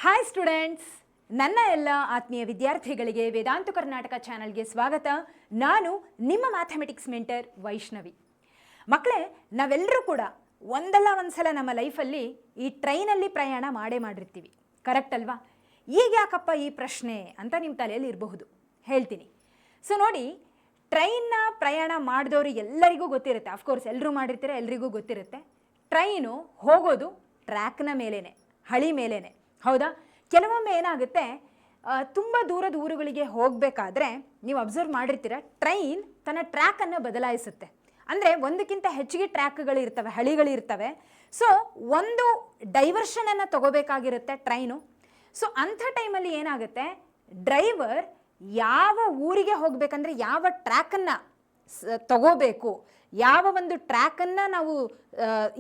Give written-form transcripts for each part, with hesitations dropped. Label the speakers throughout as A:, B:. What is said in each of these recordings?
A: Hi students, ನನ್ನ ಎಲ್ಲ ಆತ್ಮೀಯ ವಿದ್ಯಾರ್ಥಿಗಳಿಗೆ ವೇದಾಂತ ಕರ್ನಾಟಕ ಚಾನಲ್ಗೆ ಸ್ವಾಗತ. ನಾನು ನಿಮ್ಮ ಮ್ಯಾಥಮೆಟಿಕ್ಸ್ ಮೆಂಟರ್ ವೈಷ್ಣವಿ. ಮಕ್ಕಳೇ, ನಾವೆಲ್ಲರೂ ಕೂಡ ಒಂದಲ್ಲ ಒಂದ್ಸಲ ನಮ್ಮ ಲೈಫಲ್ಲಿ ಈ ಟ್ರೈನಲ್ಲಿ ಪ್ರಯಾಣ ಮಾಡಿರ್ತೀವಿ, ಕರೆಕ್ಟ್ ಅಲ್ವಾ? ಈಗ ಯಾಕಪ್ಪ ಈ ಪ್ರಶ್ನೆ ಅಂತ ನಿಮ್ಮ ತಲೆಯಲ್ಲಿ ಇರಬಹುದು, ಹೇಳ್ತೀನಿ. ಸೊ ನೋಡಿ, ಟ್ರೈನ್ನ ಪ್ರಯಾಣ ಮಾಡಿದವರು ಎಲ್ಲರಿಗೂ ಗೊತ್ತಿರುತ್ತೆ, ಅಫ್ಕೋರ್ಸ್ ಎಲ್ಲರೂ ಮಾಡಿರ್ತೀರ, ಎಲ್ರಿಗೂ ಗೊತ್ತಿರುತ್ತೆ. ಟ್ರೈನು ಹೋಗೋದು ಟ್ರ್ಯಾಕ್ನ ಮೇಲೇ, ಹಳಿ ಮೇಲೇ, ಹೌದಾ? ಕೆಲವೊಮ್ಮೆ ಏನಾಗುತ್ತೆ, ತುಂಬ ದೂರದ ಊರುಗಳಿಗೆ ಹೋಗಬೇಕಾದ್ರೆ ನೀವು ಅಬ್ಸರ್ವ್ ಮಾಡಿರ್ತೀರ, ಟ್ರೈನ್ ತನ್ನ ಟ್ರ್ಯಾಕನ್ನು ಬದಲಾಯಿಸುತ್ತೆ. ಅಂದರೆ ಒಂದಕ್ಕಿಂತ ಹೆಚ್ಚಿಗೆ ಟ್ರ್ಯಾಕ್ಗಳಿರ್ತವೆ, ಹಳಿಗಳಿರ್ತವೆ. ಸೊ ಒಂದು ಡೈವರ್ಷನನ್ನು ತಗೋಬೇಕಾಗಿರುತ್ತೆ ಟ್ರೈನು. ಸೊ ಅಂಥ ಟೈಮಲ್ಲಿ ಏನಾಗುತ್ತೆ, ಡ್ರೈವರ್ ಯಾವ ಊರಿಗೆ ಹೋಗಬೇಕಂದ್ರೆ ಯಾವ ಟ್ರ್ಯಾಕನ್ನು ತಗೋಬೇಕು, ಯಾವ ಒಂದು ಟ್ರ್ಯಾಕನ್ನು ನಾವು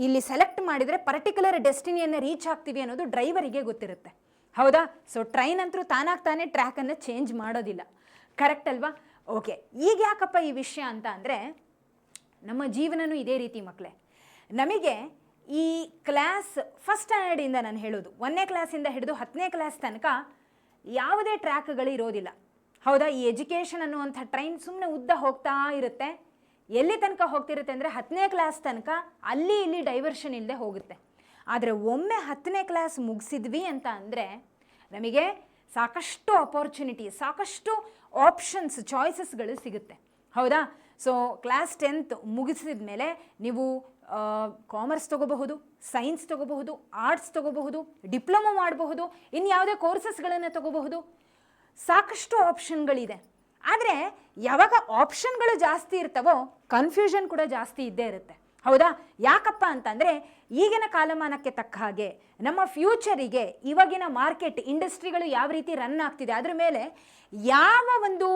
A: ಇಲ್ಲಿ ಸೆಲೆಕ್ಟ್ ಮಾಡಿದರೆ ಪರ್ಟಿಕ್ಯುಲರ್ ಡೆಸ್ಟಿನಿಯನ್ನು ರೀಚ್ ಆಗ್ತೀವಿ ಅನ್ನೋದು ಡ್ರೈವರಿಗೆ ಗೊತ್ತಿರುತ್ತೆ, ಹೌದಾ? ಸೊ ಟ್ರೈನ್ ಅಂತೂ ತಾನಾಗ್ತಾನೆ ಟ್ರ್ಯಾಕನ್ನು ಚೇಂಜ್ ಮಾಡೋದಿಲ್ಲ, ಕರೆಕ್ಟ್ ಅಲ್ವಾ? ಓಕೆ, ಈಗ ಯಾಕಪ್ಪ ಈ ವಿಷಯ ಅಂತ ಅಂದರೆ, ನಮ್ಮ ಜೀವನವೂ ಇದೇ ರೀತಿ ಮಕ್ಕಳೇ. ನಮಗೆ ಈ ಕ್ಲಾಸ್ ಫಸ್ಟ್ ಸ್ಟ್ಯಾಂಡರ್ಡಿಂದ ನಾನು ಹೇಳೋದು, 1ನೇ ಕ್ಲಾಸಿಂದ ಹಿಡಿದು 10ನೇ ಕ್ಲಾಸ್ ತನಕ ಯಾವುದೇ ಟ್ರ್ಯಾಕ್ಗಳಿರೋದಿಲ್ಲ, ಹೌದಾ? ಈ ಎಜುಕೇಷನ್ ಅನ್ನುವಂಥ ಟ್ರೈನ್ ಸುಮ್ಮನೆ ಉದ್ದ ಹೋಗ್ತಾ ಇರುತ್ತೆ. ಎಲ್ಲಿ ತನಕ ಹೋಗ್ತಿರುತ್ತೆ ಅಂದರೆ 10ನೇ ಕ್ಲಾಸ್ ತನಕ ಅಲ್ಲಿ ಇಲ್ಲಿ ಡೈವರ್ಷನ್ ಇಲ್ಲದೆ ಹೋಗುತ್ತೆ. ಆದರೆ ಒಮ್ಮೆ 10ನೇ ಕ್ಲಾಸ್ ಮುಗಿಸಿದ್ವಿ ಅಂತ ಅಂದರೆ ನಮಗೆ ಸಾಕಷ್ಟು ಅಪರ್ಚುನಿಟಿ, ಸಾಕಷ್ಟು ಆಪ್ಷನ್ಸ್, ಚಾಯ್ಸಸ್ಗಳು ಸಿಗುತ್ತೆ, ಹೌದಾ? ಸೊ ಕ್ಲಾಸ್ 10th ಮುಗಿಸಿದ ಮೇಲೆ ನೀವು ಕಾಮರ್ಸ್ ತೊಗೋಬಹುದು, ಸೈನ್ಸ್ ತೊಗೋಬಹುದು, ಆರ್ಟ್ಸ್ ತೊಗೋಬಹುದು, ಡಿಪ್ಲೊಮೊ ಮಾಡಬಹುದು, ಇನ್ನು ಯಾವುದೇ ಕೋರ್ಸಸ್ಗಳನ್ನು ತೊಗೋಬಹುದು. ಸಾಕಷ್ಟು ಆಪ್ಷನ್ಗಳಿದೆ. ಆದರೆ ಯಾವಾಗ ಆಪ್ಷನ್ಗಳು ಜಾಸ್ತಿ ಇರ್ತವೋ ಕನ್ಫ್ಯೂಷನ್ ಕೂಡ ಜಾಸ್ತಿ ಇದ್ದೇ ಇರುತ್ತೆ, ಹೌದಾ? ಯಾಕಪ್ಪ ಅಂತಂದರೆ ಈಗಿನ ಕಾಲಮಾನಕ್ಕೆ ತಕ್ಕ ಹಾಗೆ ನಮ್ಮ ಫ್ಯೂಚರಿಗೆ ಇವಾಗಿನ ಮಾರ್ಕೆಟ್, ಇಂಡಸ್ಟ್ರಿಗಳು ಯಾವ ರೀತಿ ರನ್ ಆಗ್ತಿದೆ, ಅದ್ರ ಮೇಲೆ ಯಾವ ಒಂದು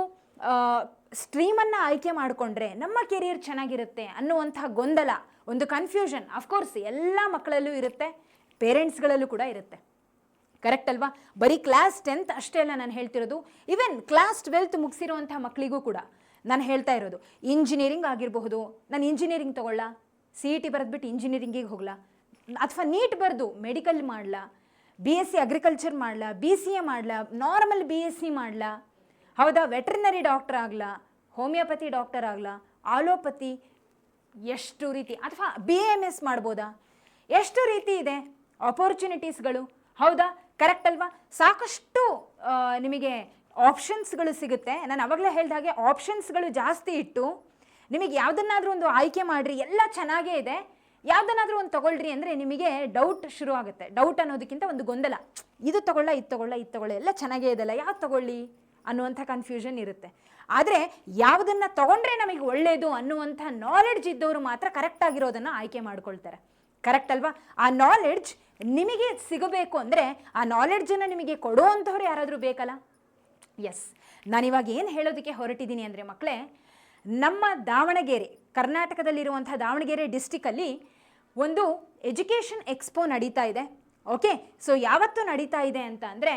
A: ಸ್ಟ್ರೀಮನ್ನು ಆಯ್ಕೆ ಮಾಡಿಕೊಂಡ್ರೆ ನಮ್ಮ ಕೆರಿಯರ್ ಚೆನ್ನಾಗಿರುತ್ತೆ ಅನ್ನುವಂಥ ಗೊಂದಲ, ಒಂದು ಕನ್ಫ್ಯೂಷನ್ ಅಫ್ಕೋರ್ಸ್ ಎಲ್ಲ ಮಕ್ಕಳಲ್ಲೂ ಇರುತ್ತೆ, ಪೇರೆಂಟ್ಸ್ಗಳಲ್ಲೂ ಕೂಡ ಇರುತ್ತೆ, ಕರೆಕ್ಟ್ ಅಲ್ವಾ? ಬರೀ ಕ್ಲಾಸ್ 10th ಅಷ್ಟೇ ಅಲ್ಲ ನಾನು ಹೇಳ್ತಿರೋದು, ಈವನ್ ಕ್ಲಾಸ್ 12th ಮುಗಿಸಿರುವಂಥ ಮಕ್ಕಳಿಗೂ ಕೂಡ ನಾನು ಹೇಳ್ತಾ ಇರೋದು. ಇಂಜಿನಿಯರಿಂಗ್ ಆಗಿರಬಹುದು, ನಾನು ಇಂಜಿನಿಯರಿಂಗ್ ತೊಗೊಳ್ಳ, CET ಬರೆದ್ಬಿಟ್ಟು ಇಂಜಿನಿಯರಿಂಗಿಗೆ ಹೋಗಲ್ಲ, ಅಥವಾ ನೀಟ್ ಬರೆದು ಮೆಡಿಕಲ್ ಮಾಡಲಾ, BSc ಅಗ್ರಿಕಲ್ಚರ್ ಮಾಡಲಾ, BCA ಮಾಡಲಾ, ನಾರ್ಮಲ್ BSc ಮಾಡಲಾ, ಹೌದಾ? ವೆಟ್ರಿನರಿ ಡಾಕ್ಟರ್ ಆಗಲಾ, ಹೋಮಿಯೋಪತಿ ಡಾಕ್ಟರ್ ಆಗಲಾ, ಆಲೋಪತಿ, ಎಷ್ಟು ರೀತಿ, ಅಥವಾ BAMS ಮಾಡ್ಬೋದಾ? ಎಷ್ಟು ರೀತಿ ಇದೆ ಆಪರ್ಚುನಿಟೀಸ್ಗಳು, ಹೌದಾ? ಕರೆಕ್ಟ್ ಅಲ್ವಾ? ಸಾಕಷ್ಟು ನಿಮಗೆ ಆಪ್ಷನ್ಸ್ಗಳು ಸಿಗುತ್ತೆ. ನಾನು ಅವಾಗಲೇ ಹೇಳಿದ ಹಾಗೆ ಆಪ್ಷನ್ಸ್ಗಳು ಜಾಸ್ತಿ ಇಟ್ಟು ನಿಮಗೆ ಯಾವುದನ್ನಾದರೂ ಒಂದು ಆಯ್ಕೆ ಮಾಡಿರಿ, ಎಲ್ಲ ಚೆನ್ನಾಗೇ ಇದೆ, ಯಾವುದನ್ನಾದರೂ ಒಂದು ತೊಗೊಳ್ರಿ ಅಂದರೆ ನಿಮಗೆ ಡೌಟ್ ಶುರು ಆಗುತ್ತೆ. ಡೌಟ್ ಅನ್ನೋದಕ್ಕಿಂತ ಒಂದು ಗೊಂದಲ, ಇದು ತೊಗೊಳ್ಳ, ಇದು ತೊಗೊಳ್ಳ, ಇದು ತೊಗೊಳ್ಳ, ಎಲ್ಲ ಚೆನ್ನಾಗೇ ಇದೆಲ್ಲ, ಯಾವ್ದು ತೊಗೊಳ್ಳಿ ಅನ್ನುವಂಥ ಕನ್ಫ್ಯೂಷನ್ ಇರುತ್ತೆ. ಆದರೆ ಯಾವುದನ್ನು ತೊಗೊಂಡ್ರೆ ನಮಗೆ ಒಳ್ಳೆಯದು ಅನ್ನುವಂಥ ನಾಲೆಡ್ಜ್ ಇದ್ದವರು ಮಾತ್ರ ಕರೆಕ್ಟಾಗಿರೋದನ್ನು ಆಯ್ಕೆ ಮಾಡ್ಕೊಳ್ತಾರೆ, ಕರೆಕ್ಟ್ ಅಲ್ವಾ? ಆ ನಾಲೆಡ್ಜ್ ನಿಮಗೆ ಸಿಗಬೇಕು ಅಂದರೆ ಆ ನಾಲೆಡ್ಜನ್ನು ನಿಮಗೆ ಕೊಡುವಂಥವ್ರು ಯಾರಾದರೂ ಬೇಕಲ್ಲ? ಎಸ್, ನಾನಿವಾಗ ಏನು ಹೇಳೋದಕ್ಕೆ ಹೊರಟಿದ್ದೀನಿ ಅಂದರೆ ಮಕ್ಕಳೇ, ನಮ್ಮ ದಾವಣಗೆರೆ, ಕರ್ನಾಟಕದಲ್ಲಿರುವಂಥ ದಾವಣಗೆರೆ ಡಿಸ್ಟಿಕಲ್ಲಿ ಒಂದು ಎಜುಕೇಷನ್ ಎಕ್ಸ್ಪೋ ನಡೀತಾ ಇದೆ. ಓಕೆ, ಸೊ ಯಾವತ್ತು ನಡೀತಾ ಇದೆ ಅಂತ ಅಂದರೆ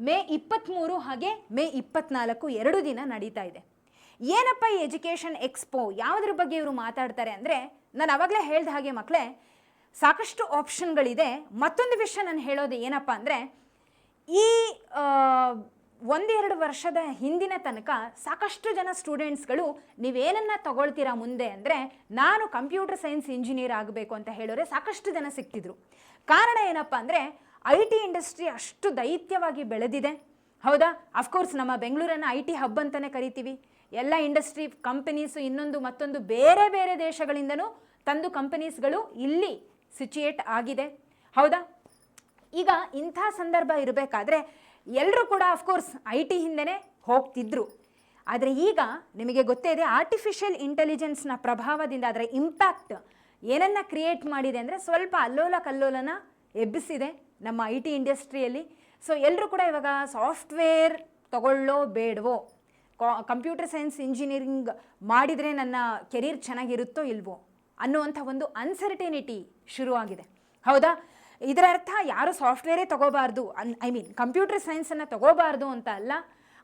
A: ಮೇ 23 ಹಾಗೆ ಮೇ 24 2 ದಿನ ನಡೀತಾ ಇದೆ. ಏನಪ್ಪ ಈ ಎಜುಕೇಷನ್ ಎಕ್ಸ್ಪೋ, ಯಾವುದ್ರ ಬಗ್ಗೆ ಇವರು ಮಾತಾಡ್ತಾರೆ ಅಂದರೆ, ನಾನು ಆವಾಗಲೇ ಹೇಳ್ದ ಹಾಗೆ ಮಕ್ಕಳೇ, ಸಾಕಷ್ಟು ಆಪ್ಷನ್ಗಳಿದೆ. ಮತ್ತೊಂದು ವಿಷಯ ನಾನು ಹೇಳೋದು ಏನಪ್ಪ ಅಂದರೆ, ಈ 1-2 ವರ್ಷದ ಹಿಂದಿನ ತನಕ ಸಾಕಷ್ಟು ಜನ ಸ್ಟೂಡೆಂಟ್ಸ್ಗಳು ನೀವೇನನ್ನು ತಗೊಳ್ತೀರಾ ಮುಂದೆ ಅಂದರೆ, ನಾನು ಕಂಪ್ಯೂಟರ್ ಸೈನ್ಸ್ ಇಂಜಿನಿಯರ್ ಆಗಬೇಕು ಅಂತ ಹೇಳೋರೆ ಸಾಕಷ್ಟು ಜನ ಸಿಗ್ತಿದ್ರು. ಕಾರಣ ಏನಪ್ಪ ಅಂದರೆ, IT ಇಂಡಸ್ಟ್ರಿ ಅಷ್ಟು ದೈತ್ಯವಾಗಿ ಬೆಳೆದಿದೆ, ಹೌದಾ? ಅಫ್ಕೋರ್ಸ್ ನಮ್ಮ ಬೆಂಗಳೂರನ್ನು IT ಹಬ್ ಅಂತಲೇ ಕರಿತೀವಿ. ಎಲ್ಲ ಇಂಡಸ್ಟ್ರಿ ಕಂಪನೀಸು ಇನ್ನೊಂದು ಮತ್ತೊಂದು ಬೇರೆ ಬೇರೆ ದೇಶಗಳಿಂದನೂ ತಂದು ಕಂಪನೀಸ್ಗಳು ಇಲ್ಲಿ ಸಿಚುಯೇಟ್ ಆಗಿದೆ, ಹೌದಾ? ಈಗ ಇಂಥ ಸಂದರ್ಭ ಇರಬೇಕಾದ್ರೆ ಎಲ್ಲರೂ ಕೂಡ ಅಫ್ಕೋರ್ಸ್ IT ಹಿಂದೆನೇ ಹೋಗ್ತಿದ್ರು. ಆದರೆ ಈಗ ನಿಮಗೆ ಗೊತ್ತೇ ಇದೆ, ಆರ್ಟಿಫಿಷಿಯಲ್ ಇಂಟೆಲಿಜೆನ್ಸ್ನ ಪ್ರಭಾವದಿಂದ ಅದರ ಇಂಪ್ಯಾಕ್ಟ್ ಏನನ್ನ ಕ್ರಿಯೇಟ್ ಮಾಡಿದೆ ಅಂದರೆ ಸ್ವಲ್ಪ ಅಲ್ಲೋಲ ಕಲ್ಲೋಲನ ಎಬ್ಬಿಸಿದೆ ನಮ್ಮ IT ಇಂಡಸ್ಟ್ರಿಯಲ್ಲಿ. ಸೊ ಎಲ್ಲರೂ ಕೂಡ ಇವಾಗ ಸಾಫ್ಟ್ವೇರ್ ತಗೊಳ್ಳೋ ಬೇಡವೋ, ಕಂಪ್ಯೂಟರ್ ಸೈನ್ಸ್ ಇಂಜಿನಿಯರಿಂಗ್ ಮಾಡಿದರೆ ನನ್ನ ಕೆರಿಯರ್ ಚೆನ್ನಾಗಿರುತ್ತೋ ಇಲ್ವೋ ಅನ್ನುವಂಥ ಒಂದು ಅನ್ಸರ್ಟಿನಿಟಿ ಶುರುವಾಗಿದೆ, ಹೌದಾ? ಇದರ ಅರ್ಥ ಯಾರು ಸಾಫ್ಟ್ವೇರೇ ತಗೋಬಾರ್ದು, ಐ ಮೀನ್ ಕಂಪ್ಯೂಟರ್ ಸೈನ್ಸನ್ನು ತಗೋಬಾರ್ದು ಅಂತ ಅಲ್ಲ.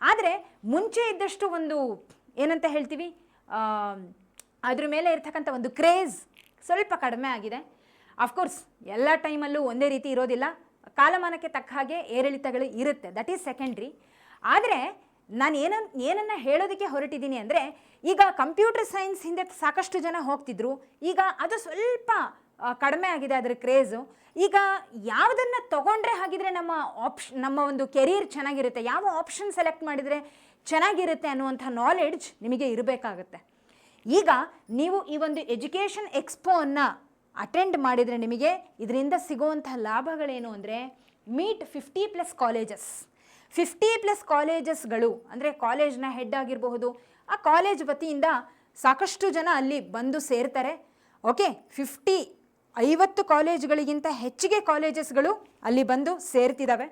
A: ಆದರೆ ಮುಂಚೆ ಇದ್ದಷ್ಟು ಒಂದು ಏನಂತ ಹೇಳ್ತೀವಿ, ಅದ್ರ ಮೇಲೆ ಇರ್ತಕ್ಕಂಥ ಒಂದು ಕ್ರೇಜ್ ಸ್ವಲ್ಪ ಕಡಿಮೆ ಆಗಿದೆ. ಅಫ್ಕೋರ್ಸ್ ಎಲ್ಲ ಟೈಮಲ್ಲೂ ಒಂದೇ ರೀತಿ ಇರೋದಿಲ್ಲ, ಕಾಲಮಾನಕ್ಕೆ ತಕ್ಕ ಹಾಗೆ ಏರಿಳಿತಗಳು ಇರುತ್ತೆ, ದಟ್ ಈಸ್ ಸೆಕೆಂಡ್ರಿ. ಆದರೆ ನಾನು ಏನನ್ನ ಹೇಳೋದಕ್ಕೆ ಹೊರಟಿದ್ದೀನಿ ಅಂದರೆ, ಈಗ ಕಂಪ್ಯೂಟರ್ ಸೈನ್ಸ್ ಹಿಂದೆ ಸಾಕಷ್ಟು ಜನ ಹೋಗ್ತಿದ್ರು, ಈಗ ಅದು ಸ್ವಲ್ಪ ಕಡಿಮೆ ಆಗಿದೆ ಅದರ ಕ್ರೇಜು. ಈಗ ಯಾವುದನ್ನು ತಗೊಂಡ್ರೆ ಹಾಗಿದ್ರೆ ನಮ್ಮ ಒಂದು ಕೆರಿಯರ್ ಚೆನ್ನಾಗಿರುತ್ತೆ, ಯಾವ ಆಪ್ಷನ್ ಸೆಲೆಕ್ಟ್ ಮಾಡಿದರೆ ಚೆನ್ನಾಗಿರುತ್ತೆ ಅನ್ನುವಂಥ ನಾಲೆಡ್ಜ್ ನಿಮಗೆ ಇರಬೇಕಾಗತ್ತೆ. ಈಗ ನೀವು ಈ ಒಂದು ಎಜುಕೇಷನ್ ಎಕ್ಸ್ಪೋವನ್ನು ಅಟೆಂಡ್ ಮಾಡಿದರೆ ನಿಮಗೆ ಇದರಿಂದ ಸಿಗುವಂಥ ಲಾಭಗಳೇನು ಅಂದರೆ, ಮೀಟ್ 50+ ಕಾಲೇಜಸ್. 50+ ಕಾಲೇಜಸ್ಗಳು ಅಂದರೆ ಕಾಲೇಜ್ನ ಹೆಡ್ ಆಗಿರಬಹುದು, ಆ ಕಾಲೇಜ್ ವತಿಯಿಂದ ಸಾಕಷ್ಟು ಜನ ಅಲ್ಲಿ ಬಂದು ಸೇರ್ತಾರೆ. ಓಕೆ, 50 ಕಾಲೇಜುಗಳಿಗಿಂತ ಹೆಚ್ಚಿಗೆ ಕಾಲೇಜಸ್ಗಳು ಅಲ್ಲಿ ಬಂದು ಸೇರ್ತಿದ್ದಾವೆ.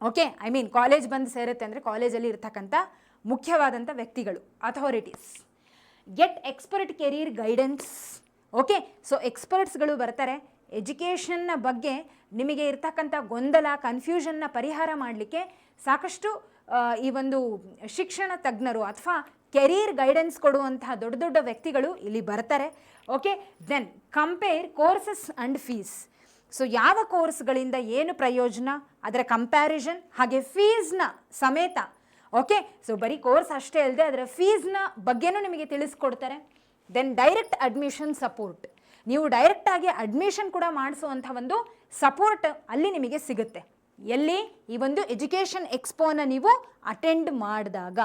A: ಓಕೆ, ಐ ಮೀನ್ ಕಾಲೇಜ್ ಬಂದು ಸೇರುತ್ತೆ ಅಂದರೆ ಕಾಲೇಜಲ್ಲಿ ಇರ್ತಕ್ಕಂಥ ಮುಖ್ಯವಾದಂಥ ವ್ಯಕ್ತಿಗಳು, authorities. Get expert career guidance. Okay, so ಎಕ್ಸ್ಪರ್ಟ್ಸ್ಗಳು ಬರ್ತಾರೆ. ಎಜುಕೇಷನ್ನ ಬಗ್ಗೆ ನಿಮಗೆ ಇರ್ತಕ್ಕಂಥ ಗೊಂದಲ, ಕನ್ಫ್ಯೂಷನ್ನ ಪರಿಹಾರ ಮಾಡಲಿಕ್ಕೆ ಸಾಕಷ್ಟು ಈ ಒಂದು ಶಿಕ್ಷಣ ತಜ್ಞರು ಅಥವಾ ಕೆರಿಯರ್ ಗೈಡೆನ್ಸ್ ಕೊಡುವಂತಹ ದೊಡ್ಡ ದೊಡ್ಡ ವ್ಯಕ್ತಿಗಳು ಇಲ್ಲಿ ಬರ್ತಾರೆ. Okay, then compare courses and fees. So ಯಾವ ಕೋರ್ಸ್ಗಳಿಂದ ಏನು ಪ್ರಯೋಜನ, ಅದರ ಕಂಪ್ಯಾರಿಸನ್, ಹಾಗೆ ಫೀಸ್ನ ಸಮೇತ. ಓಕೆ, ಸೊ ಬರೀ ಕೋರ್ಸ್ ಅಷ್ಟೇ ಅಲ್ಲದೆ ಅದರ ಫೀಸ್ನ ಬಗ್ಗೆನೂ ನಿಮಗೆ ತಿಳಿಸ್ಕೊಡ್ತಾರೆ. Then direct admission support. ನೀವು ಡೈರೆಕ್ಟಾಗಿ ಅಡ್ಮಿಷನ್ ಕೂಡ ಮಾಡಿಸುವಂಥ ಒಂದು ಸಪೋರ್ಟ್ ಅಲ್ಲಿ ನಿಮಗೆ ಸಿಗುತ್ತೆ. ಎಲ್ಲಿ? ಈ ಒಂದು ಎಜುಕೇಷನ್ ಎಕ್ಸ್ಪೋನ ನೀವು ಅಟೆಂಡ್ ಮಾಡಿದಾಗ.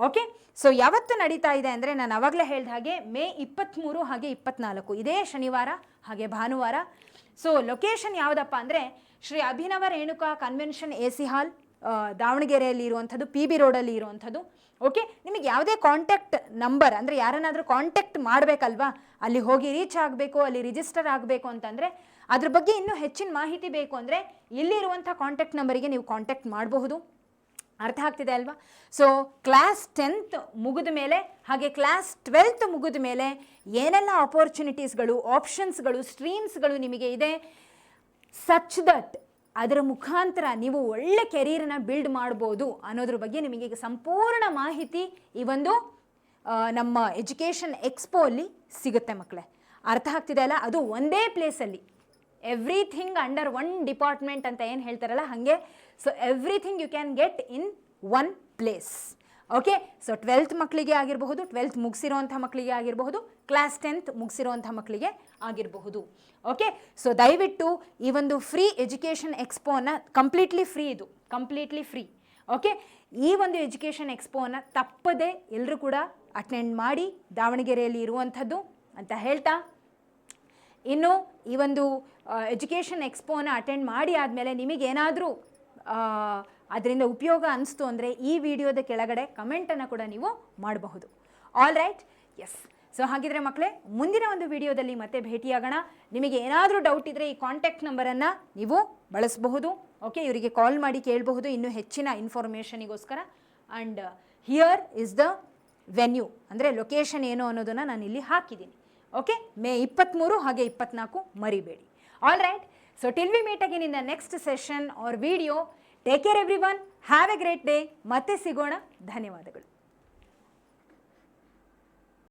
A: ಓಕೆ, ಸೊ ಯಾವತ್ತು ನಡೀತಾ ಇದೆ ಅಂದರೆ, ನಾನು ಆವಾಗಲೇ ಹೇಳಿದ ಹಾಗೆ ಮೇ 23 ಹಾಗೆ 24 ಇದೇ ಶನಿವಾರ ಹಾಗೆ ಭಾನುವಾರ. ಸೊ ಲೊಕೇಶನ್ ಯಾವುದಪ್ಪ ಅಂದರೆ, ಶ್ರೀ ಅಭಿನವ ರೇಣುಕಾ ಕನ್ವೆನ್ಷನ್ AC ಹಾಲ್, ದಾವಣಗೆರೆಯಲ್ಲಿ ಇರುವಂಥದ್ದು, PB ರೋಡಲ್ಲಿ ಇರುವಂಥದ್ದು. ಓಕೆ, ನಿಮಗೆ ಯಾವುದೇ ಕಾಂಟ್ಯಾಕ್ಟ್ ನಂಬರ್ ಅಂದರೆ ಯಾರನ್ನಾದರೂ ಕಾಂಟ್ಯಾಕ್ಟ್ ಮಾಡಬೇಕಲ್ವಾ, ಅಲ್ಲಿ ಹೋಗಿ ರೀಚ್ ಆಗಬೇಕು, ಅಲ್ಲಿ ರಿಜಿಸ್ಟರ್ ಆಗಬೇಕು ಅಂತಂದರೆ, ಅದ್ರ ಬಗ್ಗೆ ಇನ್ನೂ ಹೆಚ್ಚಿನ ಮಾಹಿತಿ ಬೇಕು ಅಂದರೆ ಇಲ್ಲಿರುವಂಥ ಕಾಂಟ್ಯಾಕ್ಟ್ ನಂಬರಿಗೆ ನೀವು ಕಾಂಟ್ಯಾಕ್ಟ್ ಮಾಡಬಹುದು. ಅರ್ಥ ಆಗ್ತಿದೆ ಅಲ್ವಾ? ಸೊ ಕ್ಲಾಸ್ 10th ಮುಗಿದ ಮೇಲೆ ಹಾಗೆ ಕ್ಲಾಸ್ 12th ಮುಗಿದ ಮೇಲೆ ಏನೆಲ್ಲ ಆಪರ್ಚುನಿಟೀಸ್ಗಳು, ಆಪ್ಷನ್ಸ್ಗಳು, ಸ್ಟ್ರೀಮ್ಸ್ಗಳು ನಿಮಗೆ ಇದೆ, ಸಚ್ ದಟ್ ಅದರ ಮುಖಾಂತರ ನೀವು ಒಳ್ಳೆ ಕೆರಿಯರ್ನ ಬಿಲ್ಡ್ ಮಾಡ್ಬೋದು ಅನ್ನೋದ್ರ ಬಗ್ಗೆ ನಿಮಗೆ ಈಗ ಸಂಪೂರ್ಣ ಮಾಹಿತಿ ಈ ಒಂದು ನಮ್ಮ ಎಜುಕೇಷನ್ ಎಕ್ಸ್ಪೋ ಅಲ್ಲಿ ಸಿಗುತ್ತೆ ಮಕ್ಕಳೇ. ಅರ್ಥ ಆಗ್ತಿದೆ ಅಲ್ಲ? ಅದು ಒಂದೇ ಪ್ಲೇಸಲ್ಲಿ, ಎವ್ರಿಥಿಂಗ್ ಅಂಡರ್ ಒನ್ ಡಿಪಾರ್ಟ್ಮೆಂಟ್ ಅಂತ ಏನು ಹೇಳ್ತಾರಲ್ಲ ಹಾಗೆ. So everything you can get in one place. Okay, so 12th ಮಕ್ಕಳಿಗೆ ಆಗಿರಬಹುದು, 12th ಮುಗಿಸಿರೋವಂಥ ಮಕ್ಕಳಿಗೆ ಆಗಿರಬಹುದು, ಕ್ಲಾಸ್ 10th ಮುಗಿಸಿರೋವಂಥ ಮಕ್ಕಳಿಗೆ ಆಗಿರಬಹುದು. ಓಕೆ, ಸೊ ದಯವಿಟ್ಟು ಈ ಒಂದು ಫ್ರೀ ಎಜುಕೇಷನ್ ಎಕ್ಸ್ಪೋನ, ಕಂಪ್ಲೀಟ್ಲಿ ಫ್ರೀ, ಇದು ಕಂಪ್ಲೀಟ್ಲಿ ಫ್ರೀ. ಓಕೆ, ಈ ಒಂದು ಎಜುಕೇಷನ್ ಎಕ್ಸ್ಪೋನ ತಪ್ಪದೆ ಎಲ್ಲರೂ ಕೂಡ ಅಟೆಂಡ್ ಮಾಡಿ, ದಾವಣಗೆರೆಯಲ್ಲಿ ಇರುವಂಥದ್ದು ಅಂತ ಹೇಳ್ತಾ, ಇನ್ನು ಈ ಒಂದು ಎಜುಕೇಷನ್ ಎಕ್ಸ್ಪೋನ ಅಟೆಂಡ್ ಮಾಡಿ ಆದಮೇಲೆ ನಿಮಗೇನಾದರೂ ಅದರಿಂದ ಉಪಯೋಗ ಅನಿಸ್ತು ಅಂದರೆ ಈ ವಿಡಿಯೋದ ಕೆಳಗಡೆ ಕಮೆಂಟನ್ನು ಕೂಡ ನೀವು ಮಾಡಬಹುದು. All right, S. ಸೊ ಹಾಗಿದ್ರೆ ಮಕ್ಕಳೇ, ಮುಂದಿನ ಒಂದು ವಿಡಿಯೋದಲ್ಲಿ ಮತ್ತೆ ಭೇಟಿಯಾಗೋಣ. ನಿಮಗೆ ಏನಾದರೂ ಡೌಟ್ ಇದ್ದರೆ ಈ ಕಾಂಟ್ಯಾಕ್ಟ್ ನಂಬರನ್ನು ನೀವು ಬಳಸಬಹುದು. ಓಕೆ, ಇವರಿಗೆ ಕಾಲ್ ಮಾಡಿ ಕೇಳಬಹುದು ಇನ್ನೂ ಹೆಚ್ಚಿನ ಇನ್ಫಾರ್ಮೇಷನಿಗೋಸ್ಕರ. And here is the venue, ಅಂದರೆ ಲೊಕೇಶನ್ ಏನು ಅನ್ನೋದನ್ನು ನಾನು ಇಲ್ಲಿ ಹಾಕಿದ್ದೀನಿ. ಓಕೆ, ಮೇ 23 ಹಾಗೆ 24 ಮರಿಬೇಡಿ. All right, so till we meet again in the next session or video. Take care everyone, have a great day. ಮತ್ತೆ ಸಿಗೋಣ. ಧನ್ಯವಾದಗಳು.